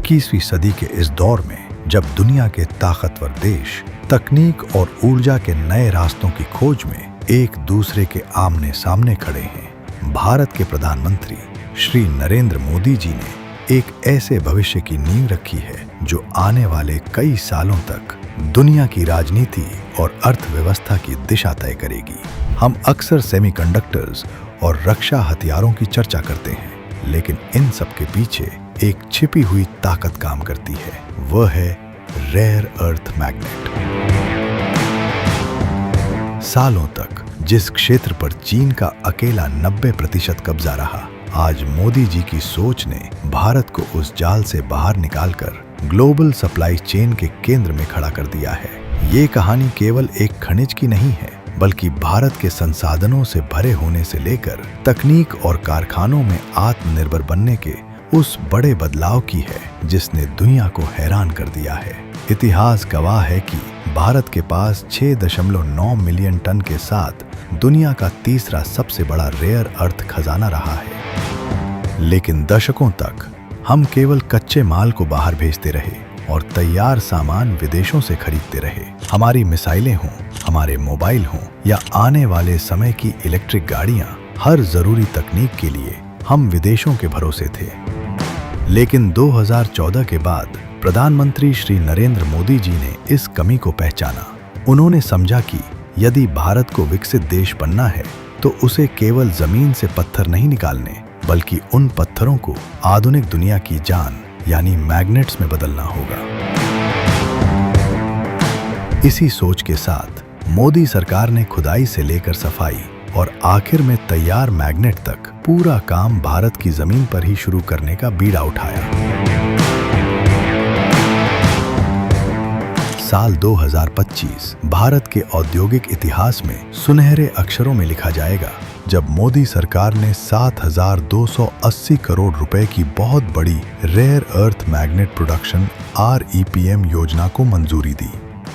21वीं सदी के इस दौर में जब दुनिया के ताकतवर देश तकनीक और ऊर्जा के नए रास्तों की खोज में एक दूसरे के आमने सामने खड़े हैं, भारत के प्रधानमंत्री श्री नरेंद्र मोदी जी ने एक ऐसे भविष्य की नींव रखी है जो आने वाले कई सालों तक दुनिया की राजनीति और अर्थव्यवस्था की दिशा तय करेगी। हम अक्सर सेमीकंडक्टर्स और रक्षा हथियारों की चर्चा करते हैं, लेकिन इन सब के पीछे एक छिपी हुई ताकत काम करती है। वह है रेयर अर्थ मैग्नेट। सालों तक जिस क्षेत्र पर चीन का अकेला 90% कब्जा रहा, आज मोदी जी की सोच ने भारत को उस जाल से बाहर निकालकर ग्लोबल सप्लाई चेन के केंद्र में खड़ा कर दिया है। ये कहानी केवल एक खनिज की नहीं है, बल्कि भारत के संसाधनों से भरे होने से लेकर तकनीक और कारखानों में आत्मनिर्भर बनने के उस बड़े बदलाव की है जिसने दुनिया को हैरान कर दिया है। इतिहास गवाह है कि भारत के पास 6.9 मिलियन टन के साथ दुनिया का तीसरा सबसे बड़ा रेयर अर्थ खजाना रहा है। लेकिन दशकों तक हम केवल कच्चे माल को बाहर भेजते रहे और तैयार सामान विदेशों से खरीदते रहे। हमारी मिसाइलें हों, हमारे मोबाइल हों या आने वाले समय की इलेक्ट्रिक गाड़ियां, हर जरूरी तकनीक के लिए हम विदेशों के भरोसे थे। लेकिन 2014 के बाद प्रधानमंत्री श्री नरेंद्र मोदी जी ने इस कमी को पहचाना। उन्होंने समझा कि यदि भारत को विकसित देश बनना है तो उसे केवल जमीन से पत्थर नहीं निकालने, बल्कि उन पत्थरों को आधुनिक दुनिया की जान यानी मैग्नेट्स में बदलना होगा। इसी सोच के साथ मोदी सरकार ने खुदाई से लेकर सफाई और आखिर में तैयार मैग्नेट तक पूरा काम भारत की जमीन पर ही शुरू करने का बीड़ा उठाया। साल 2025 भारत के औद्योगिक इतिहास में सुनहरे अक्षरों में लिखा जाएगा, जब मोदी सरकार ने 7,280 करोड़ रुपए की बहुत बड़ी rare earth magnet production REPM योजना को मंजूरी दी।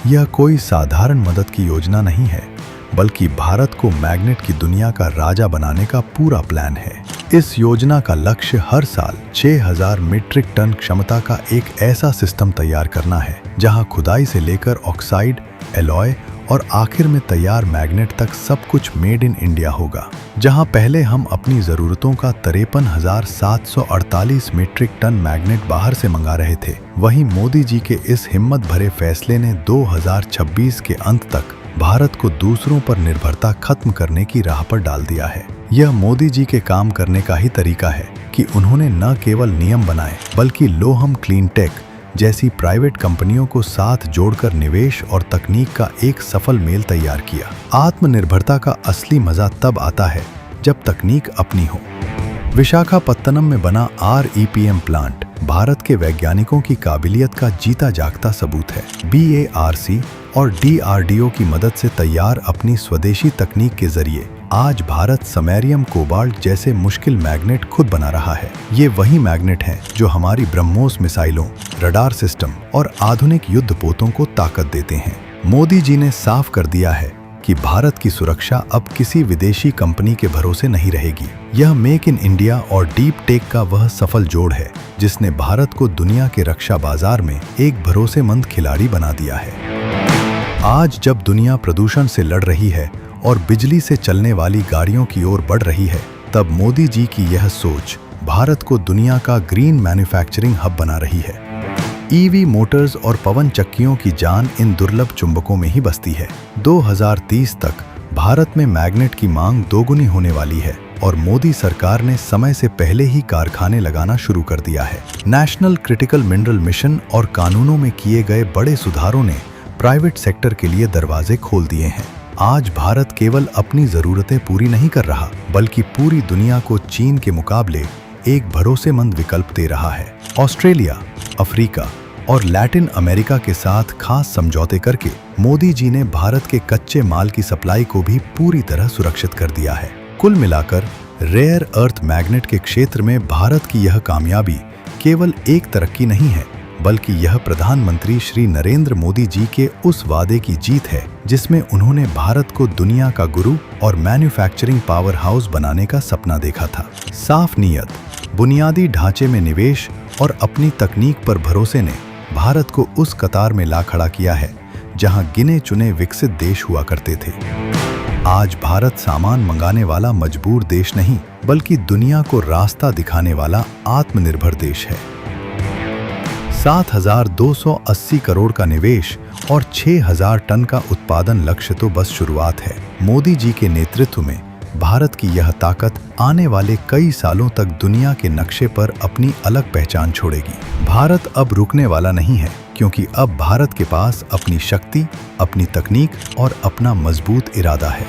यह कोई साधारण मदद की योजना नहीं है, बल्कि भारत को मैग्नेट की दुनिया का राजा बनाने का पूरा प्लान है। इस योजना का लक्ष्य हर साल 6,000 मीट्रिक टन क्षमता का एक ऐसा सिस्टम तैयार करना है जहां खुदाई से लेकर ऑक्साइड, एलॉय और आखिर में तैयार मैग्नेट तक सब कुछ मेड इन इंडिया होगा। जहां पहले हम अपनी जरूरतों का 53,748 मीट्रिक टन मैग्नेट बाहर से मंगा रहे थे, वहीं मोदी जी के इस हिम्मत भरे फैसले ने 2026 के अंत तक भारत को दूसरों पर निर्भरता खत्म करने की राह पर डाल दिया है। यह मोदी जी के काम करने का ही तरीका है कि उन्होंने न केवल नियम बनाए, बल्कि लोहम क्लीन टेक जैसी प्राइवेट कंपनियों को साथ जोड़कर निवेश और तकनीक का एक सफल मेल तैयार किया। आत्मनिर्भरता का असली मजा तब आता है जब तकनीक अपनी हो। विशाखापत्तनम में बना REPM प्लांट भारत के वैज्ञानिकों की काबिलियत का जीता जागता सबूत है। BARC और DRDO की मदद से तैयार अपनी स्वदेशी तकनीक के जरिए आज भारत समैरियम कोबाल्ट जैसे मुश्किल मैग्नेट खुद बना रहा है। ये वही मैग्नेट हैं जो हमारी ब्रह्मोस मिसाइलों, रडार सिस्टम और आधुनिक युद्ध पोतों को ताकत देते हैं। मोदी जी ने साफ कर दिया है कि भारत की सुरक्षा अब किसी विदेशी कंपनी के भरोसे नहीं रहेगी। यह मेक इन इंडिया और डीप टेक का वह सफल जोड़ है जिसने भारत को दुनिया के रक्षा बाजार में एक भरोसेमंद खिलाड़ी बना दिया है। आज जब दुनिया प्रदूषण से लड़ रही है और बिजली से चलने वाली गाड़ियों की ओर बढ़ रही है, तब मोदी जी की यह सोच भारत को दुनिया का ग्रीन मैन्युफैक्चरिंग हब बना रही है। EV मोटर्स और पवन चक्कियों की जान इन दुर्लभ चुंबकों में ही बसती है। 2030 तक भारत में मैग्नेट की मांग दोगुनी होने वाली है और मोदी सरकार ने समय से पहले ही कारखाने लगाना शुरू कर दिया है। नेशनल क्रिटिकल मिनरल मिशन और कानूनों में किए गए बड़े सुधारों ने प्राइवेट सेक्टर के लिए दरवाजे खोल दिए हैं। आज भारत केवल अपनी जरूरतें पूरी नहीं कर रहा, बल्कि पूरी दुनिया को चीन के मुकाबले एक भरोसेमंद विकल्प दे रहा है। ऑस्ट्रेलिया, अफ्रीका और लैटिन अमेरिका के साथ खास समझौते करके मोदी जी ने भारत के कच्चे माल की सप्लाई को भी पूरी तरह सुरक्षित कर दिया है। कुल मिलाकर रेयर अर्थ मैग्नेट के क्षेत्र में भारत की यह कामयाबी केवल एक तरक्की नहीं है, बल्कि यह प्रधानमंत्री श्री नरेंद्र मोदी जी के उस वादे की जीत है जिसमें उन्होंने भारत को दुनिया का गुरु और मैन्युफैक्चरिंग पावर हाउस बनाने का सपना देखा था। साफ नीयत, बुनियादी ढांचे में निवेश और अपनी तकनीक पर भरोसे ने भारत को उस कतार में ला खड़ा किया है जहां गिने चुने विकसित देश हुआ करते थे। आज भारत सामान मंगाने वाला मजबूर देश नहीं, बल्कि दुनिया को रास्ता दिखाने वाला आत्मनिर्भर देश है। 7,280 करोड़ का निवेश और 6,000 टन का उत्पादन लक्ष्य तो बस शुरुआत है। मोदी जी के नेतृत्व में भारत की यह ताकत आने वाले कई सालों तक दुनिया के नक्शे पर अपनी अलग पहचान छोड़ेगी। भारत अब रुकने वाला नहीं है, क्योंकि अब भारत के पास अपनी शक्ति, अपनी तकनीक और अपना मजबूत इरादा है।